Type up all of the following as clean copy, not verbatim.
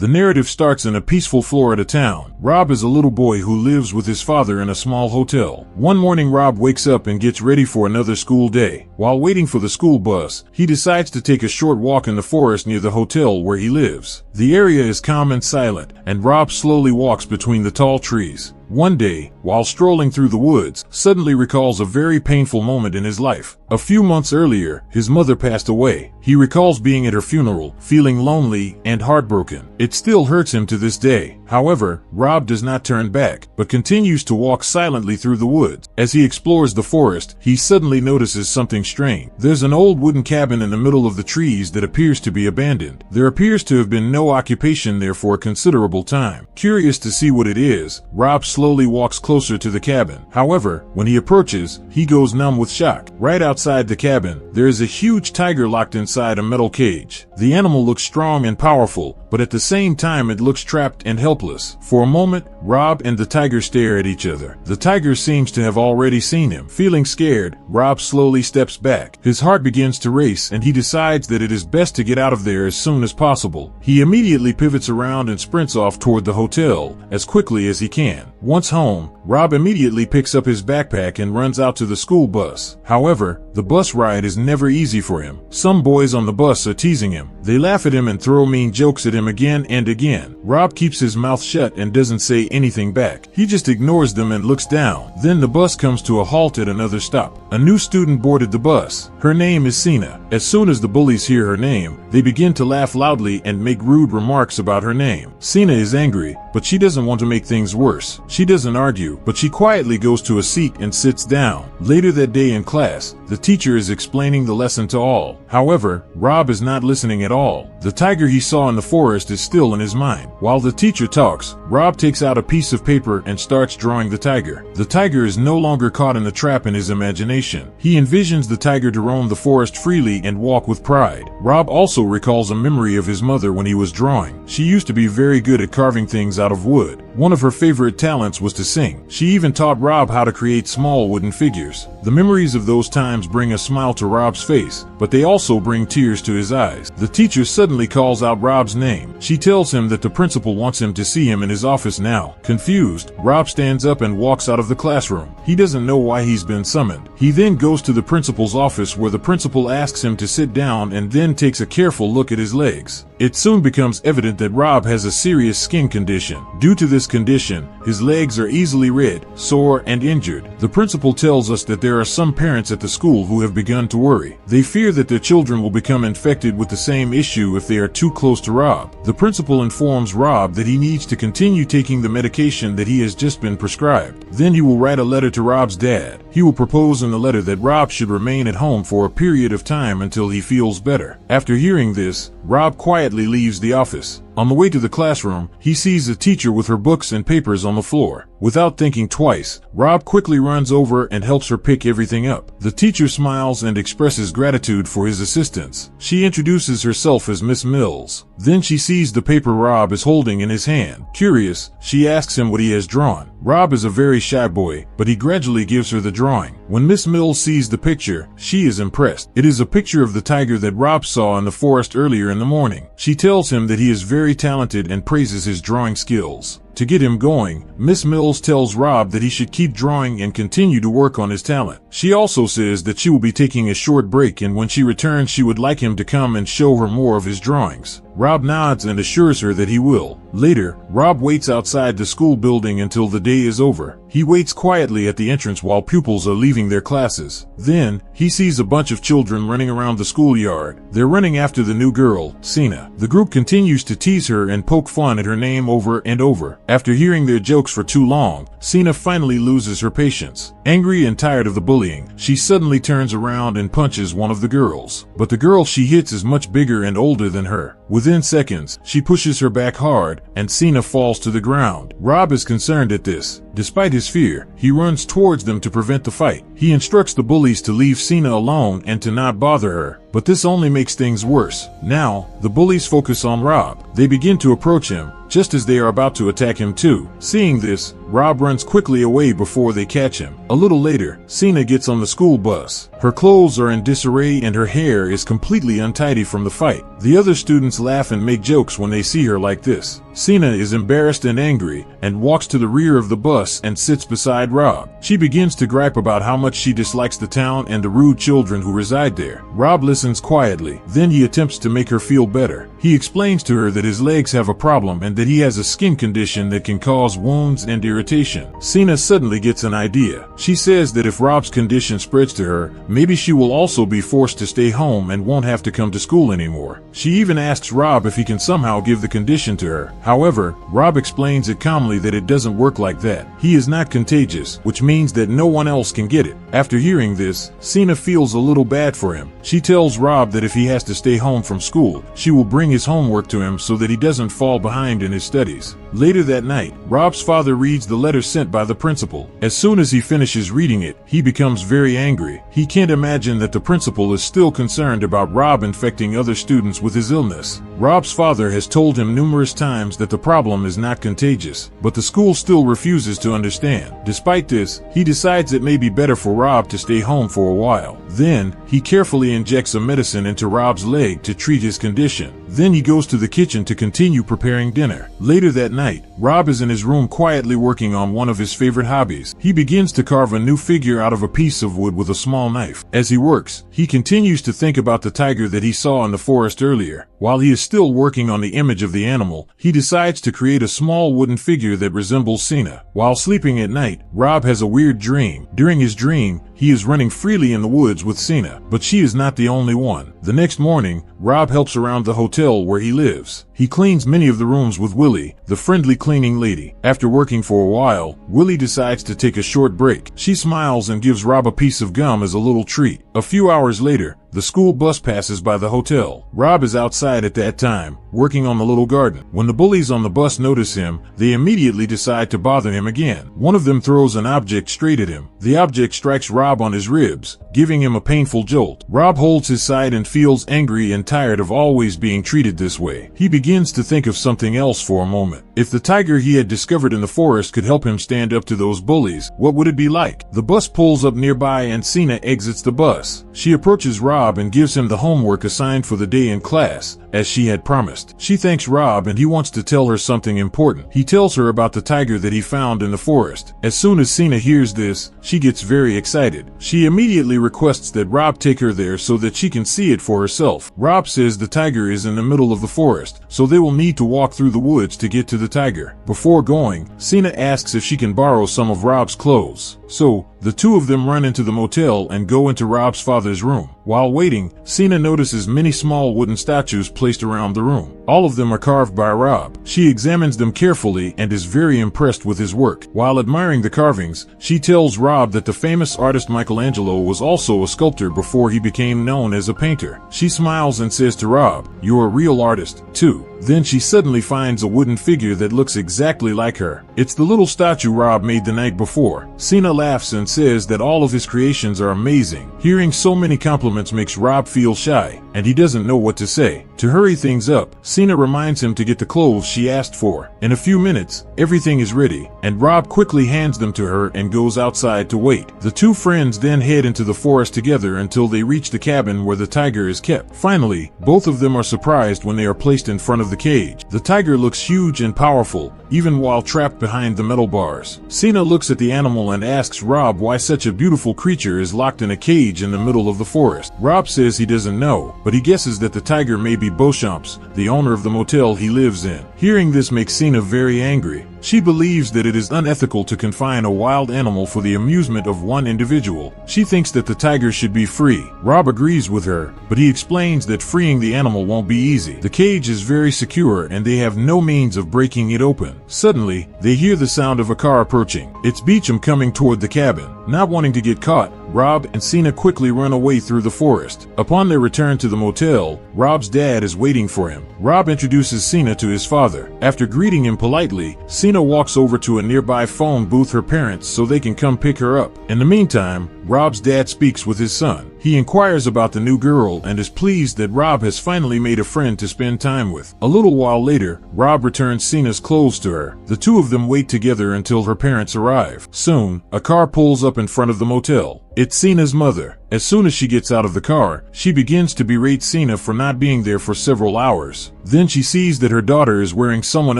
The narrative starts in a peaceful Florida town. Rob is a little boy who lives with his father in a small hotel. One morning, Rob wakes up and gets ready for another school day. While waiting for the school bus, he decides to take a short walk in the forest near the hotel where he lives. The area is calm and silent, and Rob slowly walks between the tall trees. One day, while strolling through the woods, suddenly recalls a very painful moment in his life. A few months earlier, his mother passed away. He recalls being at her funeral, feeling lonely and heartbroken. It still hurts him to this day. However, Rob does not turn back, but continues to walk silently through the woods. As he explores the forest, he suddenly notices something strange. There's an old wooden cabin in the middle of the trees that appears to be abandoned. There appears to have been no occupation there for a considerable time. Curious to see what it is, Rob slowly walks closer to the cabin. However, when he approaches, he goes numb with shock. Right outside the cabin, there is a huge tiger locked inside a metal cage. The animal looks strong and powerful, but at the same time it looks trapped and helpless. For a moment, Rob and the tiger stare at each other. The tiger seems to have already seen him. Feeling scared, Rob slowly steps back. His heart begins to race and he decides that it is best to get out of there as soon as possible. He immediately pivots around and sprints off toward the hotel as quickly as he can. Once home, Rob immediately picks up his backpack and runs out to the school bus. However, the bus ride is never easy for him. Some boys on the bus are teasing him. They laugh at him and throw mean jokes at him again and again. Rob keeps his mouth shut and doesn't say anything back. He just ignores them and looks down. Then the bus comes to a halt at another stop. A new student boarded the bus. Her name is Sina. As soon as the bullies hear her name, they begin to laugh loudly and make rude remarks about her name. Sina is angry, but she doesn't want to make things worse. She doesn't argue, but she quietly goes to a seat and sits down. Later that day in class, the teacher is explaining the lesson to all. However, Rob is not listening at all. The tiger he saw in the forest is still in his mind. While the teacher talks, Rob takes out a piece of paper and starts drawing the tiger. The tiger is no longer caught in the trap in his imagination. He envisions the tiger to roam the forest freely and walk with pride. Rob also recalls a memory of his mother when he was drawing. She used to be very good at carving things out of wood. One of her favorite talents was to sing. She even taught Rob how to create small wooden figures. The memories of those times bring a smile to Rob's face, but they also bring tears to his eyes. The teacher suddenly calls out Rob's name. She tells him that the principal wants him to see him in his office now. Confused, Rob stands up and walks out of the classroom. He doesn't know why he's been summoned. He then goes to the principal's office where the principal asks him to sit down and then takes a careful look at his legs. It soon becomes evident that Rob has a serious skin condition. Due to this condition, his legs are easily red, sore, and injured. The principal tells us that there are some parents at the school who have begun to worry. They fear that their children will become infected with the same issue if they are too close to Rob. The principal informs Rob that he needs to continue taking the medication that he has just been prescribed. Then he will write a letter to Rob's dad. He will propose in the letter that Rob should remain at home for a period of time until he feels better. After hearing this, Rob quietly leaves the office. On the way to the classroom, he sees the teacher with her books and papers on the floor. Without thinking twice, Rob quickly runs over and helps her pick everything up. The teacher smiles and expresses gratitude for his assistance. She introduces herself as Miss Mills. Then she sees the paper Rob is holding in his hand. Curious, she asks him what he has drawn. Rob is a very shy boy, but he gradually gives her the drawing. When Miss Mills sees the picture, she is impressed. It is a picture of the tiger that Rob saw in the forest earlier in the morning. She tells him that he is very talented and praises his drawing skills. To get him going, Miss Mills tells Rob that he should keep drawing and continue to work on his talent. She also says that she will be taking a short break and when she returns she would like him to come and show her more of his drawings. Rob nods and assures her that he will. Later, Rob waits outside the school building until the day is over. He waits quietly at the entrance while pupils are leaving their classes. Then, he sees a bunch of children running around the schoolyard. They're running after the new girl, Sina. The group continues to tease her and poke fun at her name over and over. After hearing their jokes for too long, Sina finally loses her patience. Angry and tired of the bullying, she suddenly turns around and punches one of the girls. But the girl she hits is much bigger and older than her. Within seconds, she pushes her back hard, and Sina falls to the ground. Rob is concerned at this. Despite his fear, he runs towards them to prevent the fight. He instructs the bullies to leave Sina alone and to not bother her. But this only makes things worse. Now, the bullies focus on Rob. They begin to approach him, just as they are about to attack him too. Seeing this, Rob runs quickly away before they catch him. A little later, Cena gets on the school bus. Her clothes are in disarray and her hair is completely untidy from the fight. The other students laugh and make jokes when they see her like this. Cena is embarrassed and angry and walks to the rear of the bus and sits beside Rob. She begins to gripe about how much she dislikes the town and the rude children who reside there. Rob listens quietly, then he attempts to make her feel better. He explains to her that his legs have a problem and that he has a skin condition that can cause wounds and irritation. Cena suddenly gets an idea. She says that if Rob's condition spreads to her, maybe she will also be forced to stay home and won't have to come to school anymore. She even asks Rob if he can somehow give the condition to her. However, Rob explains it calmly that it doesn't work like that. He is not contagious, which means that no one else can get it. After hearing this, Cena feels a little bad for him. She tells Rob that if he has to stay home from school, she will bring his homework to him so that he doesn't fall behind in his studies. Later that night, Rob's father reads the letter sent by the principal. As soon as he finishes reading it, he becomes very angry. He can't imagine that the principal is still concerned about Rob infecting other students with his illness. Rob's father has told him numerous times that the problem is not contagious, but the school still refuses to understand. Despite this, he decides it may be better for Rob to stay home for a while. Then, he carefully injects a medicine into Rob's leg to treat his condition. Then he goes to the kitchen to continue preparing dinner. Later that night, Rob is in his room quietly working on one of his favorite hobbies. He begins to carve a new figure out of a piece of wood with a small knife. As he works, he continues to think about the tiger that he saw in the forest earlier. While he is still working on the image of the animal, he decides to create a small wooden figure that resembles Cena. While sleeping at night, Rob has a weird dream. During his dream, he is running freely in the woods with Cena, but she is not the only one. The next morning, Rob helps around the hotel where he lives. He cleans many of the rooms with Willie, the friendly cleaning lady. After working for a while, Willie decides to take a short break. She smiles and gives Rob a piece of gum as a little treat. A few hours later, the school bus passes by the hotel. Rob is outside at that time, working on the little garden. When the bullies on the bus notice him, they immediately decide to bother him again. One of them throws an object straight at him. The object strikes Rob on his ribs, giving him a painful jolt. Rob holds his side and feels angry and tired of always being treated this way. He begins to think of something else for a moment. If the tiger he had discovered in the forest could help him stand up to those bullies, what would it be like? The bus pulls up nearby and Cena exits the bus. She approaches Rob and gives him the homework assigned for the day in class, as she had promised. She thanks Rob and he wants to tell her something important. He tells her about the tiger that he found in the forest. As soon as Cena hears this, she gets very excited. She immediately requests that Rob take her there so that she can see it for herself. Rob says the tiger is in the middle of the forest, so they will need to walk through the woods to get to the tiger. Before going, Cena asks if she can borrow some of Rob's clothes. So, the two of them run into the motel and go into Rob's father's room. While waiting, Cena notices many small wooden statues placed around the room. All of them are carved by Rob. She examines them carefully and is very impressed with his work. While admiring the carvings, she tells Rob that the famous artist Michelangelo was also a sculptor before he became known as a painter. She smiles and says to Rob, "You're a real artist, too." Then she suddenly finds a wooden figure that looks exactly like her. It's the little statue Rob made the night before. Cena laughs and says that all of his creations are amazing. Hearing so many compliments makes Rob feel shy, and he doesn't know what to say. To hurry things up, Cena reminds him to get the clothes she asked for. In a few minutes, everything is ready, and Rob quickly hands them to her and goes outside to wait. The two friends then head into the forest together until they reach the cabin where the tiger is kept. Finally, both of them are surprised when they are placed in front of the cage. The tiger looks huge and powerful, even while trapped behind the metal bars. Cena looks at the animal and asks Rob why such a beautiful creature is locked in a cage in the middle of the forest. Rob says he doesn't know, but he guesses that the tiger may be Beauchamps, the owner of the motel he lives in. Hearing this makes Cena very angry. She believes that it is unethical to confine a wild animal for the amusement of one individual. She thinks that the tiger should be free. Rob agrees with her, but he explains that freeing the animal won't be easy. The cage is very secure and they have no means of breaking it open. Suddenly, they hear the sound of a car approaching. It's Beecham coming toward the cabin. Not wanting to get caught, Rob and Cena quickly run away through the forest. Upon their return to the motel, Rob's dad is waiting for him. Rob introduces Cena to his father. After greeting him politely, Cena walks over to a nearby phone booth her parents so they can come pick her up. In the meantime, Rob's dad speaks with his son. He inquires about the new girl and is pleased that Rob has finally made a friend to spend time with. A little while later, Rob returns Cena's clothes to her. The two of them wait together until her parents arrive. Soon, a car pulls up in front of the motel. It's Cena's mother. As soon as she gets out of the car, she begins to berate Cena for not being there for several hours. Then she sees that her daughter is wearing someone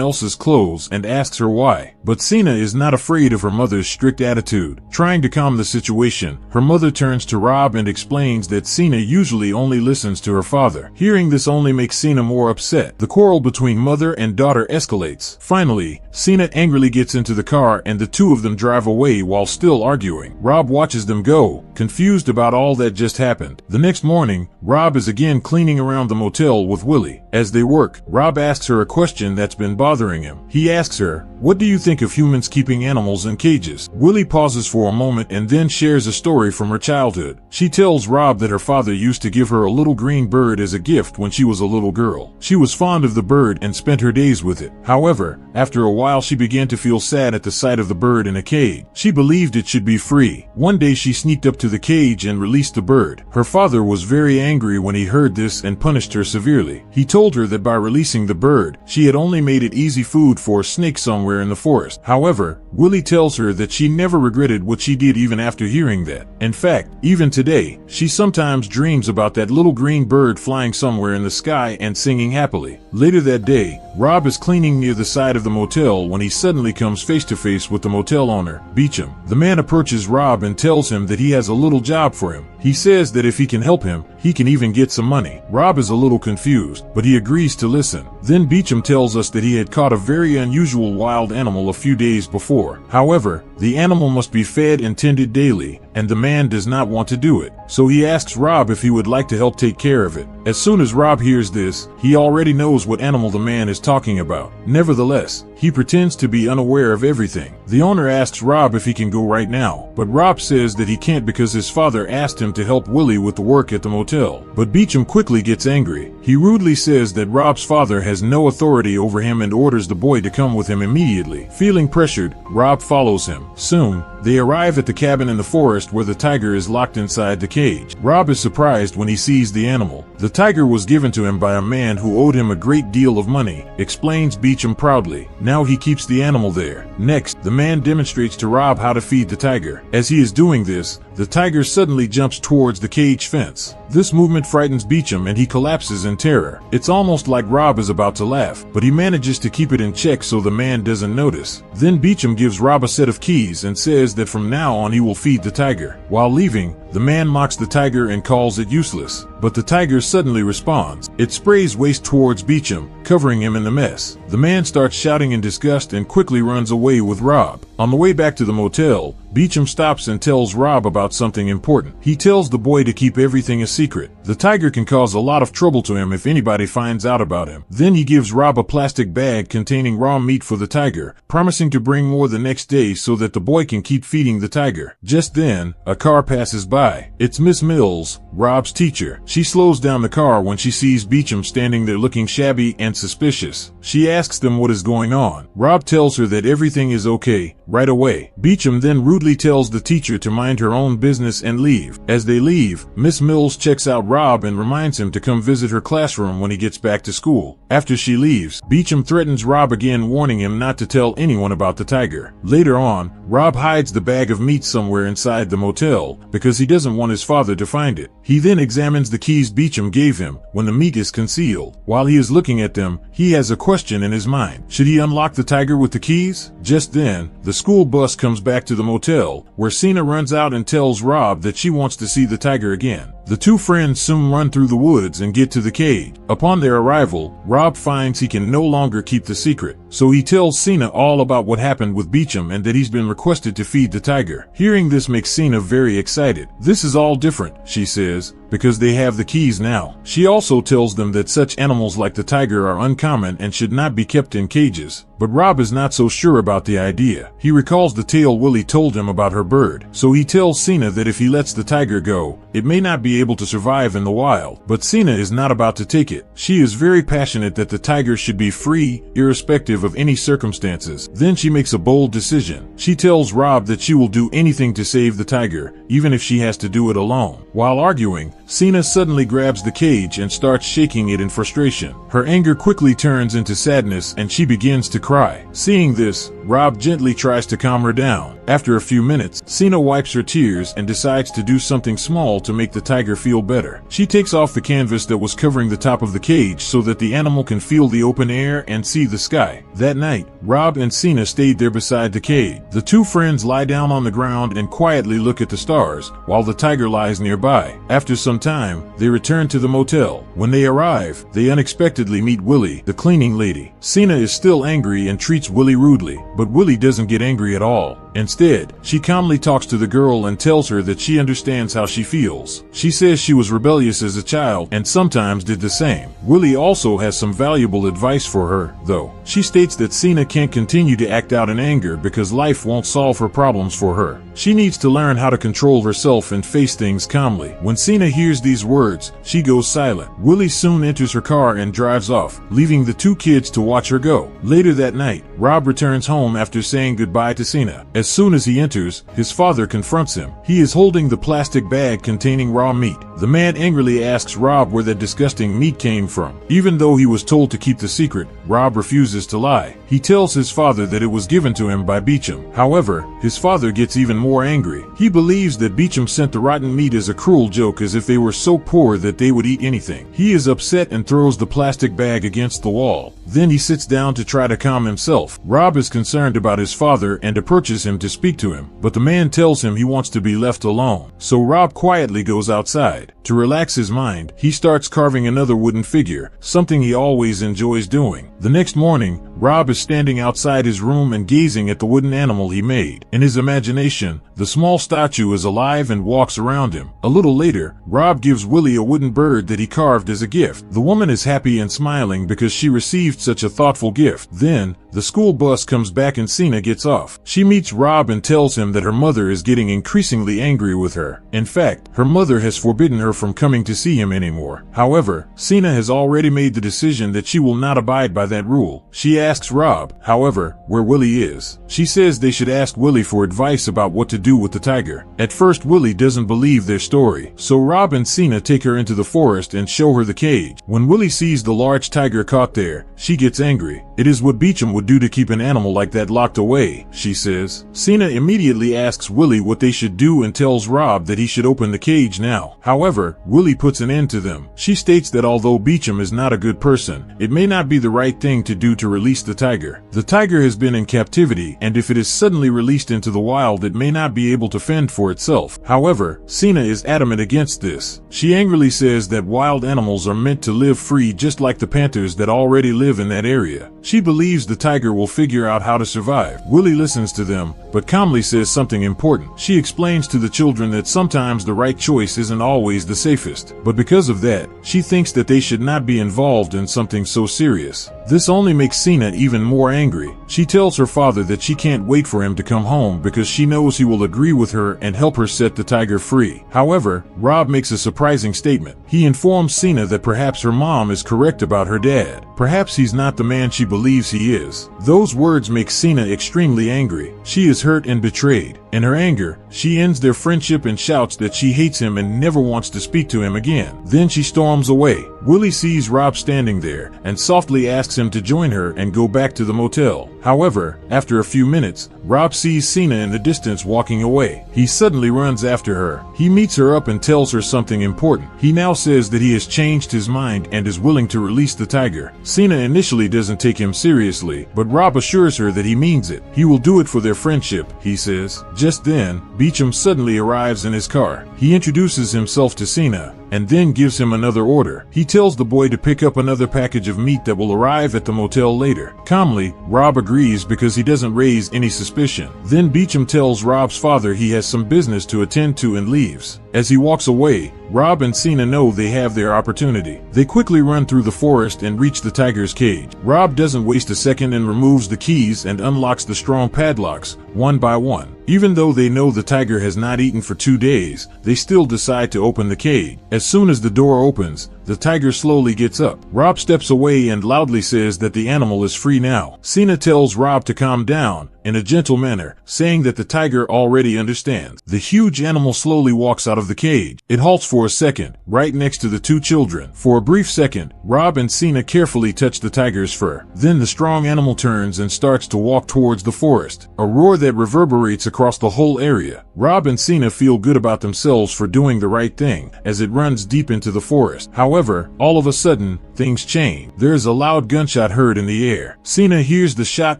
else's clothes and asks her why. But Cena is not afraid of her mother's strict attitude. Trying to calm the situation, her mother turns to Rob and explains that Cena usually only listens to her father. Hearing this only makes Cena more upset. The quarrel between mother and daughter escalates. Finally, Cena angrily gets into the car and the two of them drive away while still arguing. Rob watches them go, confused about all that just happened. The next morning, Rob is again cleaning around the motel with Willie. As they work, Rob asks her a question that's been bothering him. He asks her, "What do you think of humans keeping animals in cages?" Willie pauses for a moment and then shares a story from her childhood. She tells Rob that her father used to give her a little green bird as a gift when she was a little girl. She was fond of the bird and spent her days with it. However, after a while she began to feel sad at the sight of the bird in a cage. She believed it should be free. One day she sneaked up to the cage and released the bird. Her father was very angry when he heard this and punished her severely. He told her that by releasing the bird, she had only made it easy food for a snake somewhere in the forest. However, Willie tells her that she never regretted what she did even after hearing that. In fact, even today, she sometimes dreams about that little green bird flying somewhere in the sky and singing happily. Later that day, Rob is cleaning near the side of the motel when he suddenly comes face to face with the motel owner, Beecham. The man approaches Rob and tells him that he has a little job for him. He says that if he can help him, he can even get some money. Rob is a little confused, but he agrees to listen. Then Beecham tells us that he had caught a very unusual wild animal a few days before. However, the animal must be fed and tended daily, and the man does not want to do it. So he asks Rob if he would like to help take care of it. As soon as Rob hears this, he already knows what animal the man is talking about. Nevertheless, he pretends to be unaware of everything. The owner asks Rob if he can go right now, but Rob says that he can't because his father asked him to help Willie with the work at the motel. But Beecham quickly gets angry. He rudely says that Rob's father has no authority over him and orders the boy to come with him immediately. Feeling pressured, Rob follows him. Soon, they arrive at the cabin in the forest where the tiger is locked inside the cage. Rob is surprised when he sees the animal. The tiger was given to him by a man who owed him a great deal of money, explains Beecham proudly. Now he keeps the animal there. Next, the man demonstrates to Rob how to feed the tiger. As he is doing this, the tiger suddenly jumps towards the cage fence. This movement frightens Beecham and he collapses in terror. It's almost like Rob is about to laugh, but he manages to keep it in check so the man doesn't notice. Then Beecham gives Rob a set of keys and says that from now on he will feed the tiger. While leaving, the man mocks the tiger and calls it useless. But the tiger suddenly responds. It sprays waste towards Beecham, covering him in the mess. The man starts shouting in disgust and quickly runs away with Rob. On the way back to the motel, Beecham stops and tells Rob about something important. He tells the boy to keep everything a secret. The tiger can cause a lot of trouble to him if anybody finds out about him. Then he gives Rob a plastic bag containing raw meat for the tiger, promising to bring more the next day so that the boy can keep feeding the tiger. Just then, a car passes by. It's Miss Mills, Rob's teacher. She slows down the car when she sees Beecham standing there looking shabby and suspicious. She asks them what is going on. Rob tells her that everything is okay right away. Beecham then rudely tells the teacher to mind her own business and leave. As they leave, Miss Mills checks out Rob and reminds him to come visit her classroom when he gets back to school. After she leaves, Beecham threatens Rob again, warning him not to tell anyone about the tiger. Later on, Rob hides the bag of meat somewhere inside the motel because he doesn't want his father to find it. He then examines the keys Beecham gave him when the meat is concealed. While he is looking at them, he has a question in his mind. Should he unlock the tiger with the keys? Just then, the school bus comes back to the motel, where Cena runs out and tells Rob that she wants to see the tiger again. The two friends soon run through the woods and get to the cage. Upon their arrival, Rob finds he can no longer keep the secret, so he tells Cena all about what happened with Beecham and that he's been requested to feed the tiger. Hearing this makes Cena very excited. This is all different, she says, because they have the keys now. She also tells them that such animals like the tiger are uncommon and should not be kept in cages. But Rob is not so sure about the idea. He recalls the tale Willie told him about her bird, so he tells Cena that if he lets the tiger go, it may not be able to survive in the wild. But Cena is not about to take it. She is very passionate that the tiger should be free, irrespective of any circumstances. Then she makes a bold decision. She tells Rob that she will do anything to save the tiger, even if she has to do it alone. While arguing, Cena suddenly grabs the cage and starts shaking it in frustration. Her anger quickly turns into sadness and she begins to cry. Seeing this, Rob gently tries to calm her down. After a few minutes, Cena wipes her tears and decides to do something small to make the tiger feel better. She takes off the canvas that was covering the top of the cage so that the animal can feel the open air and see the sky. That night, Rob and Cena stayed there beside the cage. The two friends lie down on the ground and quietly look at the stars, while the tiger lies nearby. After some time, they return to the motel. When they arrive, they unexpectedly meet Willie, the cleaning lady. Cena is still angry and treats Willie rudely, but Willie doesn't get angry at all. Instead, she calmly talks to the girl and tells her that she understands how she feels. She says she was rebellious as a child and sometimes did the same. Willie also has some valuable advice for her, though. She states that Cena can't continue to act out in anger because life won't solve her problems for her. She needs to learn how to control herself and face things calmly. When Cena hears these words, she goes silent. Willie soon enters her car and drives off, leaving the two kids to watch her go. Later that night, Rob returns home after saying goodbye to Cena. As soon as he enters, his father confronts him. He is holding the plastic bag containing raw meat. The man angrily asks Rob where that disgusting meat came from. Even though he was told to keep the secret, Rob refuses to lie. He tells his father that it was given to him by Beecham. However, his father gets even more angry. He believes that Beecham sent the rotten meat as a cruel joke, as if they were so poor that they would eat anything. He is upset and throws the plastic bag against the wall. Then he sits down to try to calm himself. Rob is concerned about his father and approaches him to speak to him, but the man tells him he wants to be left alone. So Rob quietly goes outside. To relax his mind, he starts carving another wooden figure, something he always enjoys doing. The next morning, Rob is standing outside his room and gazing at the wooden animal he made. In his imagination, the small statue is alive and walks around him. A little later, Rob gives Willie a wooden bird that he carved as a gift. The woman is happy and smiling because she received such a thoughtful gift. Then, the school bus comes back and Cena gets off. She meets Rob and tells him that her mother is getting increasingly angry with her. In fact, her mother has forbidden her from coming to see him anymore. However, Cena has already made the decision that she will not abide by that rule. She asks Rob, however, where Willie is. She says they should ask Willie for advice about what to do with the tiger. At first, Willie doesn't believe their story, so Rob and Cena take her into the forest and show her the cage. When Willie sees the large tiger caught there, she gets angry. It is what Beecham would do to keep an animal like that locked away, she says. Cena immediately asks Willie what they should do and tells Rob that he should open the cage now. However, Willie puts an end to them. She states that although Beecham is not a good person, it may not be the right thing to do to release the tiger. The tiger has been in captivity, and if it is suddenly released into the wild, it may not be able to fend for itself. However, Cena is adamant against this. She angrily says that wild animals are meant to live free, just like the panthers that already live in that area. She believes the tiger will figure out how to survive. Willie listens to them, but calmly says something important. She explains to the children that sometimes the right choice isn't always the safest, but because of that, she thinks that they should not be involved in something so serious. This only makes Cena even more angry. She tells her father that she can't wait for him to come home because she knows he will agree with her and help her set the tiger free. However, Rob makes a surprising statement. He informs Cena that perhaps her mom is correct about her dad. Perhaps he's not the man she believes he is. Those words make Cena extremely angry. She is hurt and betrayed. In her anger, she ends their friendship and shouts that she hates him and never wants to speak to him again. Then she storms away. Willie sees Rob standing there and softly asks him to join her and go back to the motel. However, after a few minutes, Rob sees Cena in the distance walking away. He suddenly runs after her. He meets her up and tells her something important. He now says that he has changed his mind and is willing to release the tiger. Cena initially doesn't take him seriously, but Rob assures her that he means it. He will do it for their friendship, he says. Just then, Beecham suddenly arrives in his car. He introduces himself to Cena and then gives him another order. He tells the boy to pick up another package of meat that will arrive at the motel later. Calmly, Rob agrees because he doesn't raise any suspicion. Then Beecham tells Rob's father he has some business to attend to and leaves. As he walks away, Rob and Cena know they have their opportunity. They quickly run through the forest and reach the tiger's cage. Rob doesn't waste a second and removes the keys and unlocks the strong padlocks, one by one. Even though they know the tiger has not eaten for 2 days, they still decide to open the cage. As soon as the door opens, the tiger slowly gets up. Rob steps away and loudly says that the animal is free now. Cena tells Rob to calm down, in a gentle manner, saying that the tiger already understands. The huge animal slowly walks out of the cage. It halts for a second, right next to the 2 children. For a brief second, Rob and Cena carefully touch the tiger's fur. Then the strong animal turns and starts to walk towards the forest. A roar that reverberates across the whole area. Rob and Cena feel good about themselves for doing the right thing, as it runs deep into the forest. However, all of a sudden, things change. There is a loud gunshot heard in the air. Cena hears the shot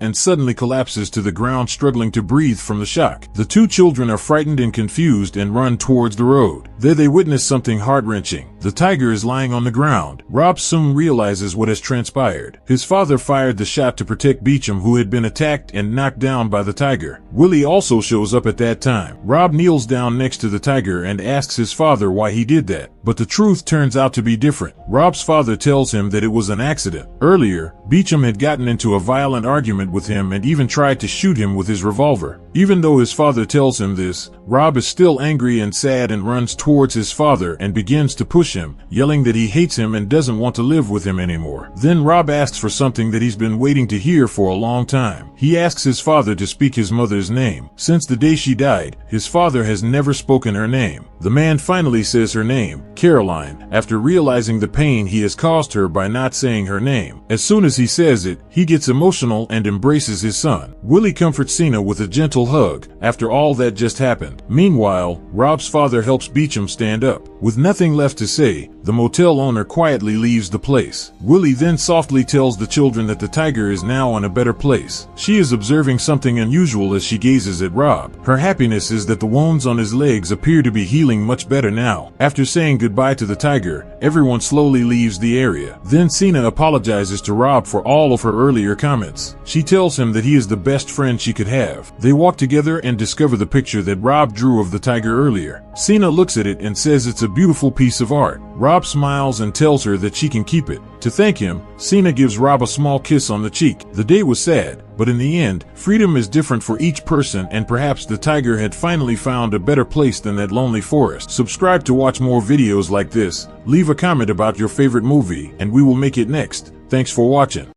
and suddenly collapses to the ground, struggling to breathe from the shock. The 2 children are frightened and confused and run towards the road. There they witness something heart-wrenching. The tiger is lying on the ground. Rob soon realizes what has transpired. His father fired the shot to protect Beecham, who had been attacked and knocked down by the tiger. Willie also shows up at that time. Rob kneels down next to the tiger and asks his father why he did that. But the truth turns out to be different. Rob's father tells him that it was an accident. Earlier, Beecham had gotten into a violent argument with him and even tried to shoot him with his revolver. Even though his father tells him this, Rob is still angry and sad and runs towards his father and begins to push him, yelling that he hates him and doesn't want to live with him anymore. Then Rob asks for something that he's been waiting to hear for a long time. He asks his father to speak his mother's name. Since the day she died, his father has never spoken her name. The man finally says her name, Caroline, after realizing the pain he has caused her by not saying her name. As soon as he says it, he gets emotional and embraces his son. Willie comforts Cena with a gentle hug after all that just happened. Meanwhile, Rob's father helps Beecham stand up. With nothing left to say, the motel owner quietly leaves the place. Willie then softly tells the children that the tiger is now in a better place. She is observing something unusual as she gazes at Rob. Her happiness is that the wounds on his legs appear to be healing much better now. After saying goodbye to the tiger, everyone slowly leaves the area. Then Cena apologizes to Rob for all of her earlier comments. She tells him that he is the best friend she could have. They walk together and discover the picture that Rob drew of the tiger earlier. Cena looks at it and says it's a beautiful piece of art. Rob smiles and tells her that she can keep it. To thank him, Cena gives Rob a small kiss on the cheek. The day was sad, but in the end, freedom is different for each person, and perhaps the tiger had finally found a better place than that lonely forest. Subscribe to watch more videos like this, leave a comment about your favorite movie, and we will make it next. Thanks for watching.